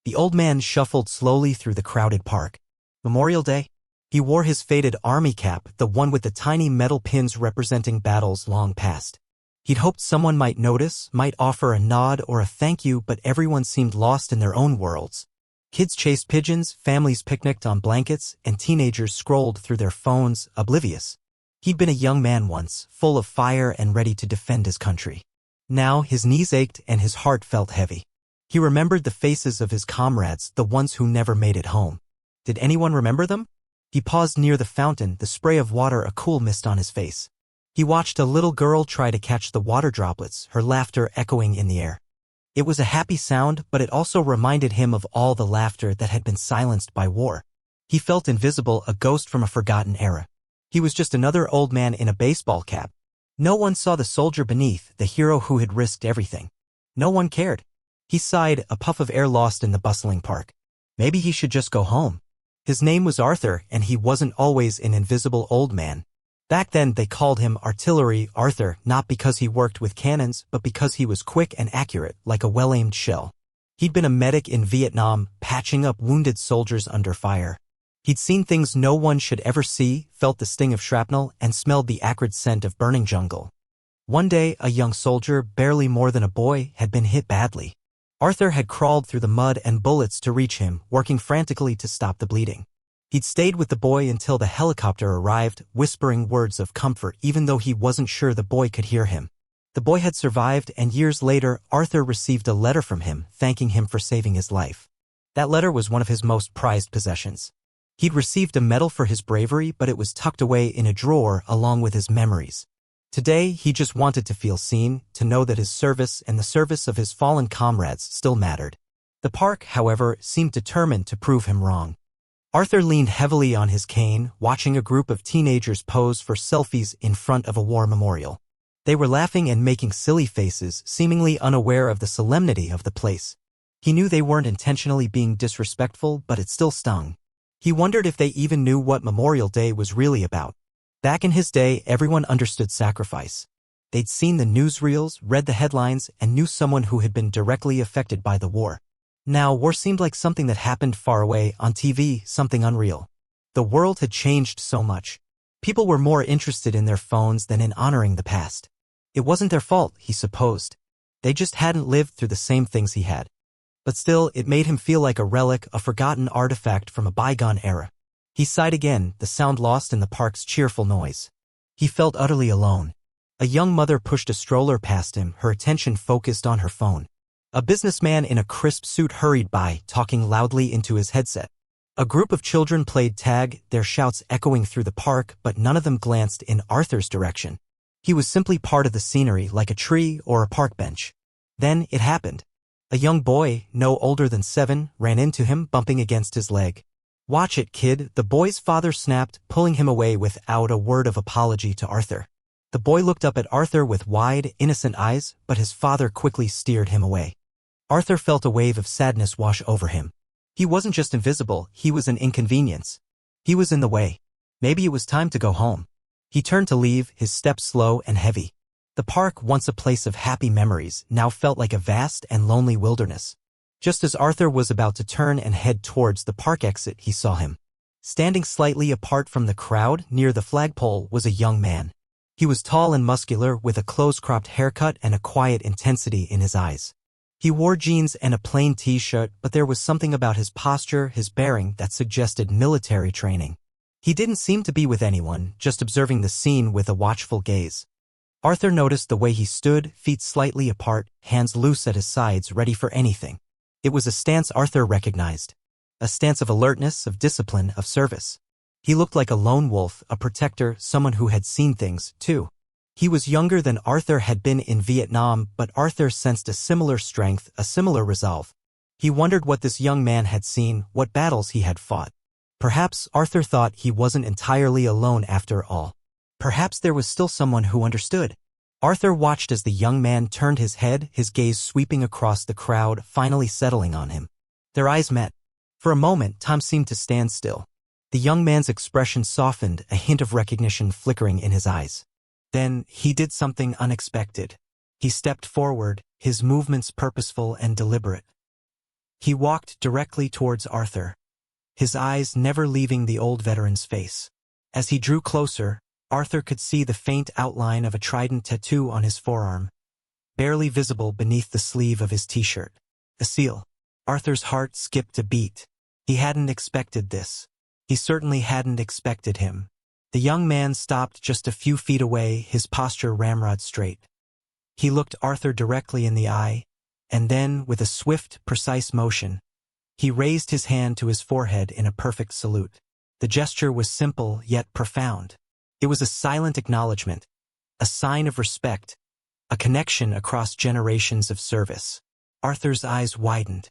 The old man shuffled slowly through the crowded park. Memorial Day? He wore his faded army cap, the one with the tiny metal pins representing battles long past. He'd hoped someone might notice, might offer a nod or a thank you, but everyone seemed lost in their own worlds. Kids chased pigeons, families picnicked on blankets, and teenagers scrolled through their phones, oblivious. He'd been a young man once, full of fire and ready to defend his country. Now his knees ached and his heart felt heavy. He remembered the faces of his comrades, the ones who never made it home. Did anyone remember them? He paused near the fountain, the spray of water a cool mist on his face. He watched a little girl try to catch the water droplets, her laughter echoing in the air. It was a happy sound, but it also reminded him of all the laughter that had been silenced by war. He felt invisible, a ghost from a forgotten era. He was just another old man in a baseball cap. No one saw the soldier beneath, the hero who had risked everything. No one cared. He sighed, a puff of air lost in the bustling park. Maybe he should just go home. His name was Arthur, and he wasn't always an invisible old man. Back then they called him Artillery Arthur, not because he worked with cannons, but because he was quick and accurate, like a well-aimed shell. He'd been a medic in Vietnam, patching up wounded soldiers under fire. He'd seen things no one should ever see, felt the sting of shrapnel, and smelled the acrid scent of burning jungle. One day, a young soldier, barely more than a boy, had been hit badly. Arthur had crawled through the mud and bullets to reach him, working frantically to stop the bleeding. He'd stayed with the boy until the helicopter arrived, whispering words of comfort even though he wasn't sure the boy could hear him. The boy had survived, and years later, Arthur received a letter from him, thanking him for saving his life. That letter was one of his most prized possessions. He'd received a medal for his bravery, but it was tucked away in a drawer along with his memories. Today, he just wanted to feel seen, to know that his service and the service of his fallen comrades still mattered. The park, however, seemed determined to prove him wrong. Arthur leaned heavily on his cane, watching a group of teenagers pose for selfies in front of a war memorial. They were laughing and making silly faces, seemingly unaware of the solemnity of the place. He knew they weren't intentionally being disrespectful, but it still stung. He wondered if they even knew what Memorial Day was really about. Back in his day, everyone understood sacrifice. They'd seen the newsreels, read the headlines, and knew someone who had been directly affected by the war. Now, war seemed like something that happened far away, on TV, something unreal. The world had changed so much. People were more interested in their phones than in honoring the past. It wasn't their fault, he supposed. They just hadn't lived through the same things he had. But still, it made him feel like a relic, a forgotten artifact from a bygone era. He sighed again, the sound lost in the park's cheerful noise. He felt utterly alone. A young mother pushed a stroller past him, her attention focused on her phone. A businessman in a crisp suit hurried by, talking loudly into his headset. A group of children played tag, their shouts echoing through the park, but none of them glanced in Arthur's direction. He was simply part of the scenery, like a tree or a park bench. Then it happened. A young boy, no older than 7, ran into him, bumping against his leg. "Watch it, kid," the boy's father snapped, pulling him away without a word of apology to Arthur. The boy looked up at Arthur with wide, innocent eyes, but his father quickly steered him away. Arthur felt a wave of sadness wash over him. He wasn't just invisible, he was an inconvenience. He was in the way. Maybe it was time to go home. He turned to leave, his steps slow and heavy. The park, once a place of happy memories, now felt like a vast and lonely wilderness. Just as Arthur was about to turn and head towards the park exit, he saw him. Standing slightly apart from the crowd, near the flagpole, was a young man. He was tall and muscular, with a close-cropped haircut and a quiet intensity in his eyes. He wore jeans and a plain t-shirt, but there was something about his posture, his bearing, that suggested military training. He didn't seem to be with anyone, just observing the scene with a watchful gaze. Arthur noticed the way he stood, feet slightly apart, hands loose at his sides, ready for anything. It was a stance Arthur recognized. A stance of alertness, of discipline, of service. He looked like a lone wolf, a protector, someone who had seen things, too. He was younger than Arthur had been in Vietnam, but Arthur sensed a similar strength, a similar resolve. He wondered what this young man had seen, what battles he had fought. Perhaps Arthur thought he wasn't entirely alone after all. Perhaps there was still someone who understood. Arthur watched as the young man turned his head, his gaze sweeping across the crowd, finally settling on him. Their eyes met. For a moment, time seemed to stand still. The young man's expression softened, a hint of recognition flickering in his eyes. Then, he did something unexpected. He stepped forward, his movements purposeful and deliberate. He walked directly towards Arthur, his eyes never leaving the old veteran's face. As he drew closer, Arthur could see the faint outline of a trident tattoo on his forearm, barely visible beneath the sleeve of his t-shirt. A seal. Arthur's heart skipped a beat. He hadn't expected this. He certainly hadn't expected him. The young man stopped just a few feet away, his posture ramrod straight. He looked Arthur directly in the eye, and then, with a swift, precise motion, he raised his hand to his forehead in a perfect salute. The gesture was simple yet profound. It was a silent acknowledgement, a sign of respect, a connection across generations of service. Arthur's eyes widened.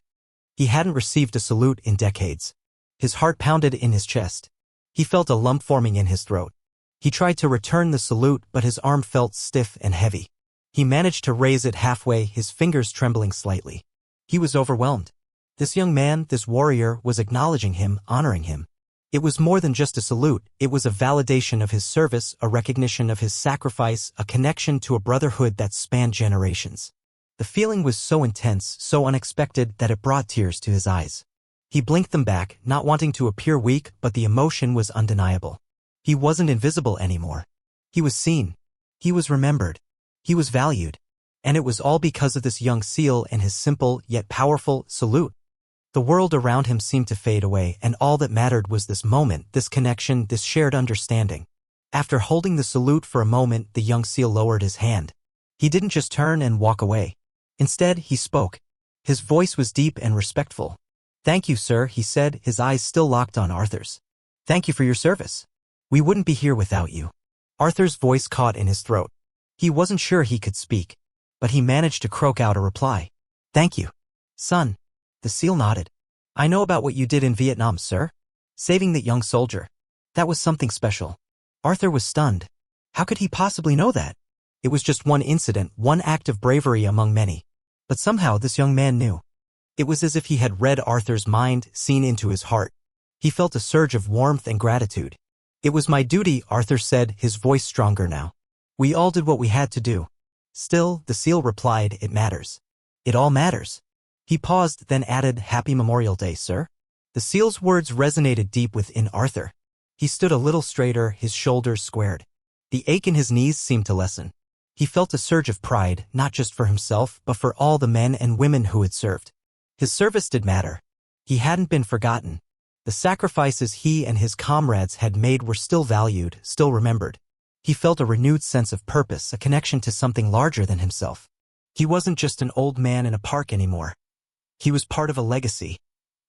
He hadn't received a salute in decades. His heart pounded in his chest. He felt a lump forming in his throat. He tried to return the salute, but his arm felt stiff and heavy. He managed to raise it halfway, his fingers trembling slightly. He was overwhelmed. This young man, this warrior, was acknowledging him, honoring him. It was more than just a salute. It was a validation of his service, a recognition of his sacrifice, a connection to a brotherhood that spanned generations. The feeling was so intense, so unexpected, that it brought tears to his eyes. He blinked them back, not wanting to appear weak, but the emotion was undeniable. He wasn't invisible anymore. He was seen. He was remembered. He was valued. And it was all because of this young seal and his simple, yet powerful, salute. The world around him seemed to fade away, and all that mattered was this moment, this connection, this shared understanding. After holding the salute for a moment, the young seal lowered his hand. He didn't just turn and walk away. Instead, he spoke. His voice was deep and respectful. "Thank you, sir," he said, his eyes still locked on Arthur's. "Thank you for your service. We wouldn't be here without you." Arthur's voice caught in his throat. He wasn't sure he could speak, but he managed to croak out a reply. "Thank you, son." The seal nodded. "I know about what you did in Vietnam, sir. Saving that young soldier. That was something special." Arthur was stunned. How could he possibly know that? It was just one incident, one act of bravery among many. But somehow this young man knew. It was as if he had read Arthur's mind, seen into his heart. He felt a surge of warmth and gratitude. "It was my duty," Arthur said, his voice stronger now. "We all did what we had to do." Still, the seal replied, "It matters. It all matters." He paused, then added, "Happy Memorial Day, sir." The seal's words resonated deep within Arthur. He stood a little straighter, his shoulders squared. The ache in his knees seemed to lessen. He felt a surge of pride, not just for himself, but for all the men and women who had served. His service did matter. He hadn't been forgotten. The sacrifices he and his comrades had made were still valued, still remembered. He felt a renewed sense of purpose, a connection to something larger than himself. He wasn't just an old man in a park anymore. He was part of a legacy,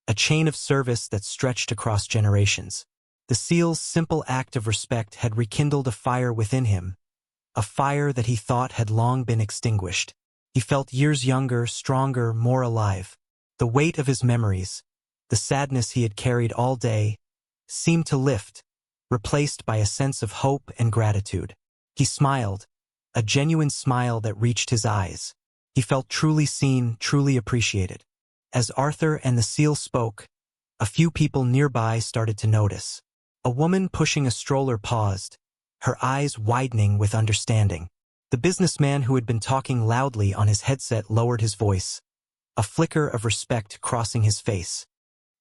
a chain of service that stretched across generations. The seal's simple act of respect had rekindled a fire within him, a fire that he thought had long been extinguished. He felt years younger, stronger, more alive. The weight of his memories, the sadness he had carried all day, seemed to lift, replaced by a sense of hope and gratitude. He smiled, a genuine smile that reached his eyes. He felt truly seen, truly appreciated. As Arthur and the seal spoke, a few people nearby started to notice. A woman pushing a stroller paused, her eyes widening with understanding. The businessman who had been talking loudly on his headset lowered his voice, a flicker of respect crossing his face.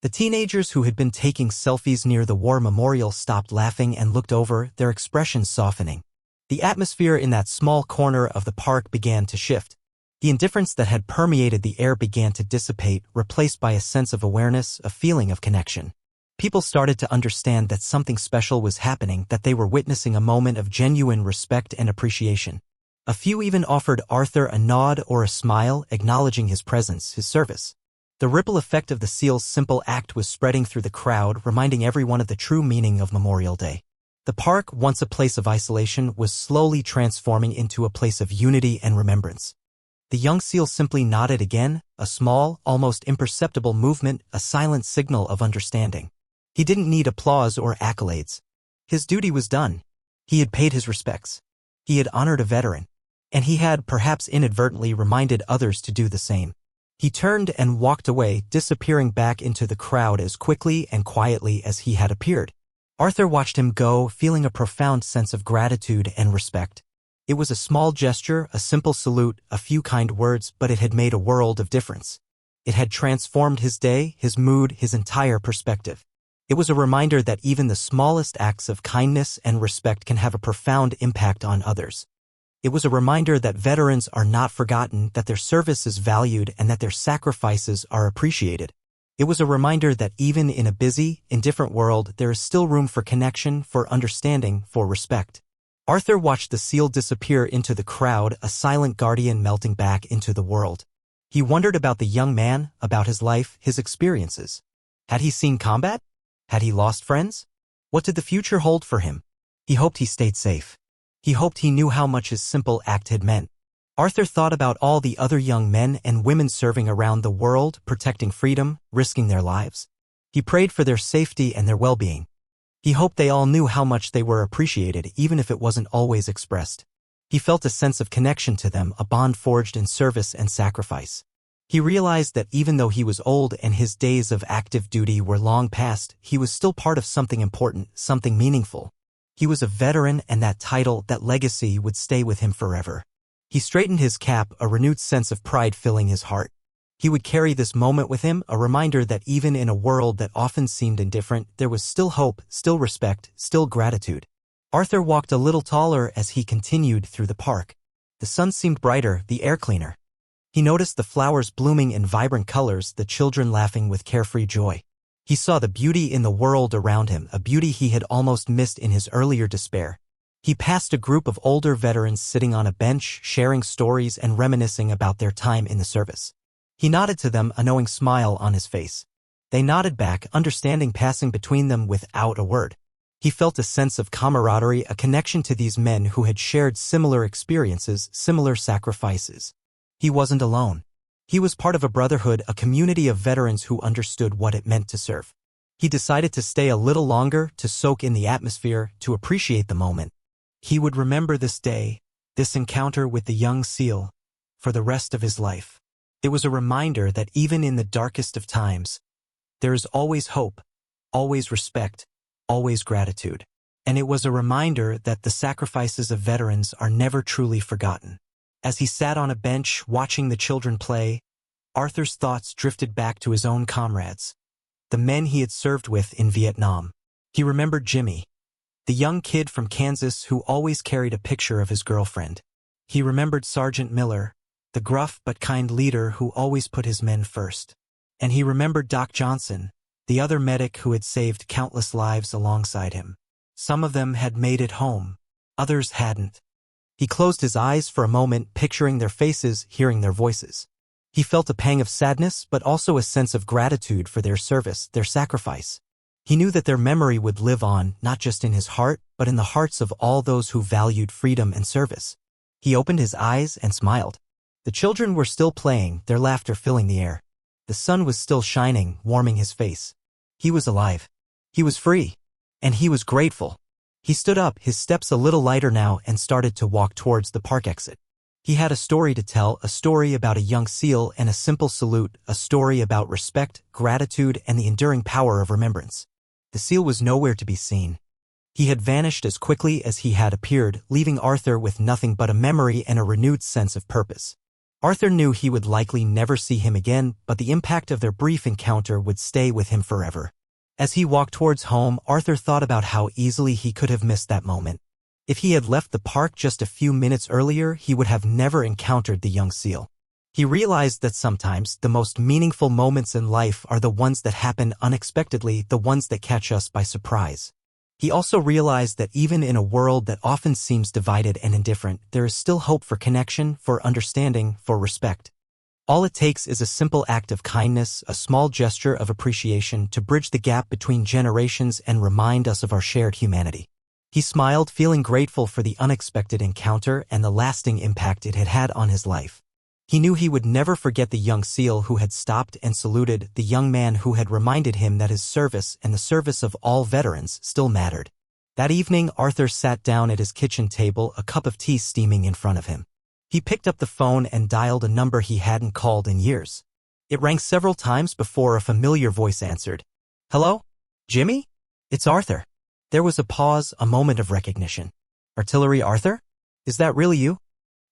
The teenagers who had been taking selfies near the war memorial stopped laughing and looked over, their expressions softening. The atmosphere in that small corner of the park began to shift. The indifference that had permeated the air began to dissipate, replaced by a sense of awareness, a feeling of connection. People started to understand that something special was happening, that they were witnessing a moment of genuine respect and appreciation. A few even offered Arthur a nod or a smile, acknowledging his presence, his service. The ripple effect of the seal's simple act was spreading through the crowd, reminding everyone of the true meaning of Memorial Day. The park, once a place of isolation, was slowly transforming into a place of unity and remembrance. The young seal simply nodded again, a small, almost imperceptible movement, a silent signal of understanding. He didn't need applause or accolades. His duty was done. He had paid his respects. He had honored a veteran. And he had, perhaps inadvertently, reminded others to do the same. He turned and walked away, disappearing back into the crowd as quickly and quietly as he had appeared. Arthur watched him go, feeling a profound sense of gratitude and respect. It was a small gesture, a simple salute, a few kind words, but it had made a world of difference. It had transformed his day, his mood, his entire perspective. It was a reminder that even the smallest acts of kindness and respect can have a profound impact on others. It was a reminder that veterans are not forgotten, that their service is valued, and that their sacrifices are appreciated. It was a reminder that even in a busy, indifferent world, there is still room for connection, for understanding, for respect. Arthur watched the seal disappear into the crowd, a silent guardian melting back into the world. He wondered about the young man, about his life, his experiences. Had he seen combat? Had he lost friends? What did the future hold for him? He hoped he stayed safe. He hoped he knew how much his simple act had meant. Arthur thought about all the other young men and women serving around the world, protecting freedom, risking their lives. He prayed for their safety and their well-being. He hoped they all knew how much they were appreciated, even if it wasn't always expressed. He felt a sense of connection to them, a bond forged in service and sacrifice. He realized that even though he was old and his days of active duty were long past, he was still part of something important, something meaningful. He was a veteran, and that title, that legacy, would stay with him forever. He straightened his cap, a renewed sense of pride filling his heart. He would carry this moment with him, a reminder that even in a world that often seemed indifferent, there was still hope, still respect, still gratitude. Arthur walked a little taller as he continued through the park. The sun seemed brighter, the air cleaner. He noticed the flowers blooming in vibrant colors, the children laughing with carefree joy. He saw the beauty in the world around him, a beauty he had almost missed in his earlier despair. He passed a group of older veterans sitting on a bench, sharing stories and reminiscing about their time in the service. He nodded to them, a knowing smile on his face. They nodded back, understanding passing between them without a word. He felt a sense of camaraderie, a connection to these men who had shared similar experiences, similar sacrifices. He wasn't alone. He was part of a brotherhood, a community of veterans who understood what it meant to serve. He decided to stay a little longer, to soak in the atmosphere, to appreciate the moment. He would remember this day, this encounter with the young seal, for the rest of his life. It was a reminder that even in the darkest of times, there is always hope, always respect, always gratitude. And it was a reminder that the sacrifices of veterans are never truly forgotten. As he sat on a bench watching the children play, Arthur's thoughts drifted back to his own comrades, the men he had served with in Vietnam. He remembered Jimmy, the young kid from Kansas who always carried a picture of his girlfriend. He remembered Sergeant Miller, the gruff but kind leader who always put his men first. And he remembered Doc Johnson, the other medic who had saved countless lives alongside him. Some of them had made it home, others hadn't. He closed his eyes for a moment, picturing their faces, hearing their voices. He felt a pang of sadness, but also a sense of gratitude for their service, their sacrifice. He knew that their memory would live on, not just in his heart, but in the hearts of all those who valued freedom and service. He opened his eyes and smiled. The children were still playing, their laughter filling the air. The sun was still shining, warming his face. He was alive. He was free. And he was grateful. He stood up, his steps a little lighter now, and started to walk towards the park exit. He had a story to tell, a story about a young seal and a simple salute, a story about respect, gratitude, and the enduring power of remembrance. The seal was nowhere to be seen. He had vanished as quickly as he had appeared, leaving Arthur with nothing but a memory and a renewed sense of purpose. Arthur knew he would likely never see him again, but the impact of their brief encounter would stay with him forever. As he walked towards home, Arthur thought about how easily he could have missed that moment. If he had left the park just a few minutes earlier, he would have never encountered the young seal. He realized that sometimes the most meaningful moments in life are the ones that happen unexpectedly, the ones that catch us by surprise. He also realized that even in a world that often seems divided and indifferent, there is still hope for connection, for understanding, for respect. All it takes is a simple act of kindness, a small gesture of appreciation to bridge the gap between generations and remind us of our shared humanity. He smiled, feeling grateful for the unexpected encounter and the lasting impact it had had on his life. He knew he would never forget the young seal who had stopped and saluted, the young man who had reminded him that his service and the service of all veterans still mattered. That evening, Arthur sat down at his kitchen table, a cup of tea steaming in front of him. He picked up the phone and dialed a number he hadn't called in years. It rang several times before a familiar voice answered. "Hello? Jimmy? It's Arthur." There was a pause, a moment of recognition. "Artillery Arthur? Is that really you?"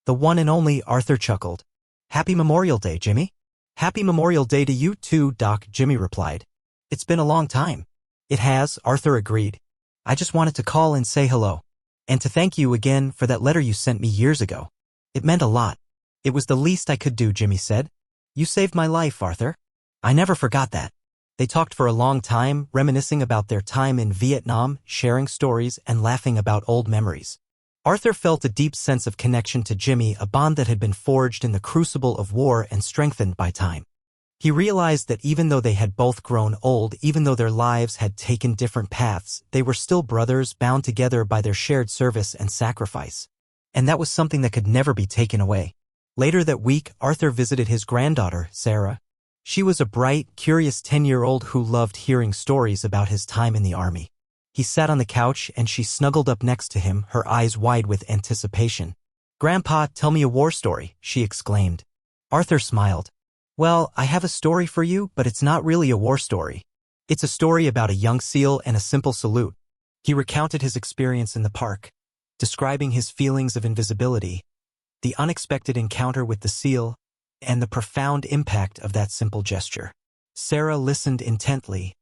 The one and only Arthur chuckled. "Happy Memorial Day, Jimmy." Happy Memorial Day to you too, Doc, Jimmy replied. It's been a long time. It has, Arthur agreed. I just wanted to call and say hello. And to thank you again for that letter you sent me years ago. It meant a lot. It was the least I could do, Jimmy said. You saved my life, Arthur. I never forgot that. They talked for a long time, reminiscing about their time in Vietnam, sharing stories, and laughing about old memories. Arthur felt a deep sense of connection to Jimmy, a bond that had been forged in the crucible of war and strengthened by time. He realized that even though they had both grown old, even though their lives had taken different paths, they were still brothers bound together by their shared service and sacrifice. And that was something that could never be taken away. Later that week, Arthur visited his granddaughter, Sarah. She was a bright, curious 10-year-old who loved hearing stories about his time in the army. He sat on the couch and she snuggled up next to him, her eyes wide with anticipation. "Grandpa, tell me a war story," she exclaimed. Arthur smiled. "Well, I have a story for you, but it's not really a war story. It's a story about a young SEAL and a simple salute." He recounted his experience in the park, describing his feelings of invisibility, the unexpected encounter with the SEAL, and the profound impact of that simple gesture. Sarah listened intently,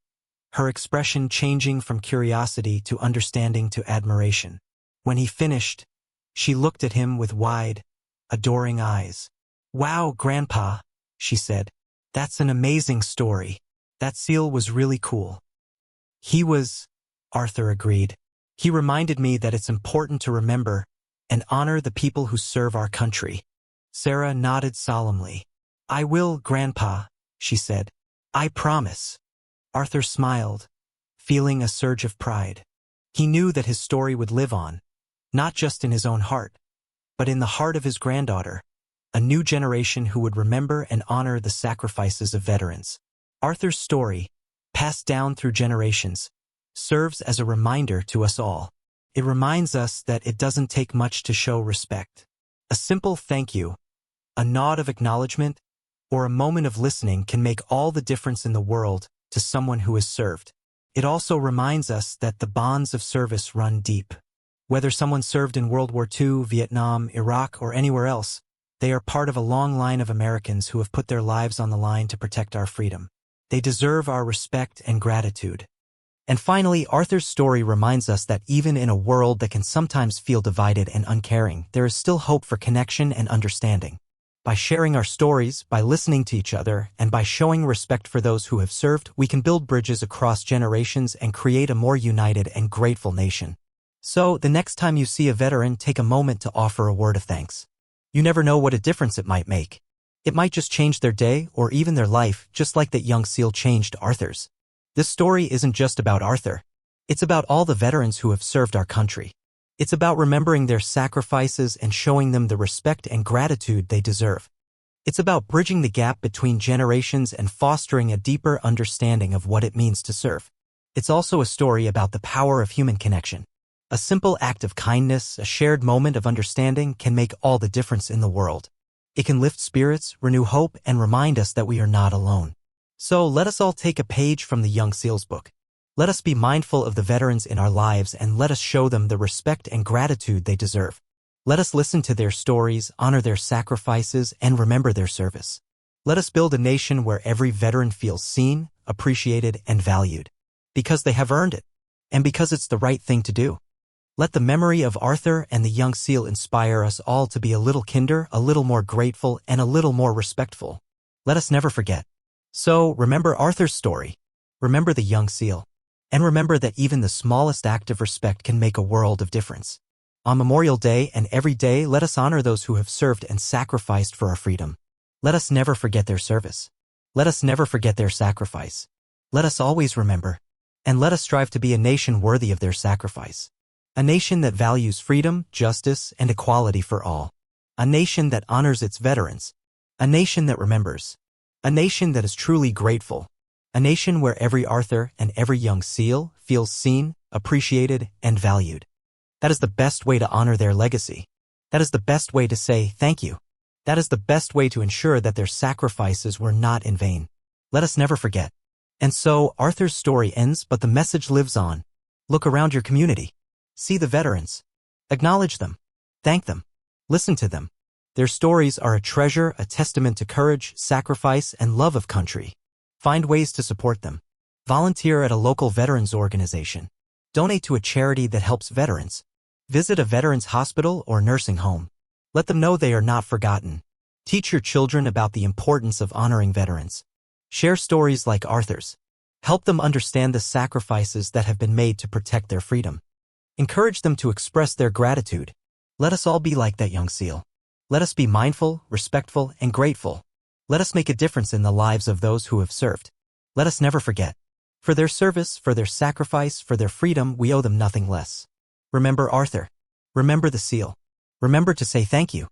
her expression changing from curiosity to understanding to admiration. When he finished, she looked at him with wide, adoring eyes. "Wow, Grandpa," she said. "That's an amazing story. That SEAL was really cool." "He was," Arthur agreed. "He reminded me that it's important to remember and honor the people who serve our country." Sarah nodded solemnly. "I will, Grandpa," she said. "I promise." Arthur smiled, feeling a surge of pride. He knew that his story would live on, not just in his own heart, but in the heart of his granddaughter, a new generation who would remember and honor the sacrifices of veterans. Arthur's story, passed down through generations, serves as a reminder to us all. It reminds us that it doesn't take much to show respect. A simple thank you, a nod of acknowledgement, or a moment of listening can make all the difference in the world to someone who has served. It also reminds us that the bonds of service run deep. Whether someone served in World War II, Vietnam, Iraq, or anywhere else, they are part of a long line of Americans who have put their lives on the line to protect our freedom. They deserve our respect and gratitude. And finally, Arthur's story reminds us that even in a world that can sometimes feel divided and uncaring, there is still hope for connection and understanding. By sharing our stories, by listening to each other, and by showing respect for those who have served, we can build bridges across generations and create a more united and grateful nation. So, the next time you see a veteran, take a moment to offer a word of thanks. You never know what a difference it might make. It might just change their day or even their life, just like that young SEAL changed Arthur's. This story isn't just about Arthur. It's about all the veterans who have served our country. It's about remembering their sacrifices and showing them the respect and gratitude they deserve. It's about bridging the gap between generations and fostering a deeper understanding of what it means to serve. It's also a story about the power of human connection. A simple act of kindness, a shared moment of understanding can make all the difference in the world. It can lift spirits, renew hope, and remind us that we are not alone. So let us all take a page from the Young SEAL's book. Let us be mindful of the veterans in our lives and let us show them the respect and gratitude they deserve. Let us listen to their stories, honor their sacrifices, and remember their service. Let us build a nation where every veteran feels seen, appreciated, and valued. Because they have earned it. And because it's the right thing to do. Let the memory of Arthur and the young SEAL inspire us all to be a little kinder, a little more grateful, and a little more respectful. Let us never forget. So, remember Arthur's story. Remember the young SEAL. And remember that even the smallest act of respect can make a world of difference. On Memorial Day and every day, let us honor those who have served and sacrificed for our freedom. Let us never forget their service. Let us never forget their sacrifice. Let us always remember. And let us strive to be a nation worthy of their sacrifice. A nation that values freedom, justice, and equality for all. A nation that honors its veterans. A nation that remembers. A nation that is truly grateful. A nation where every Arthur and every young SEAL feels seen, appreciated, and valued. That is the best way to honor their legacy. That is the best way to say thank you. That is the best way to ensure that their sacrifices were not in vain. Let us never forget. And so, Arthur's story ends, but the message lives on. Look around your community. See the veterans. Acknowledge them. Thank them. Listen to them. Their stories are a treasure, a testament to courage, sacrifice, and love of country. Find ways to support them. Volunteer at a local veterans organization. Donate to a charity that helps veterans. Visit a veterans hospital or nursing home. Let them know they are not forgotten. Teach your children about the importance of honoring veterans. Share stories like Arthur's. Help them understand the sacrifices that have been made to protect their freedom. Encourage them to express their gratitude. Let us all be like that young SEAL. Let us be mindful, respectful, and grateful. Let us make a difference in the lives of those who have served. Let us never forget. For their service, for their sacrifice, for their freedom, we owe them nothing less. Remember Arthur. Remember the SEAL. Remember to say thank you.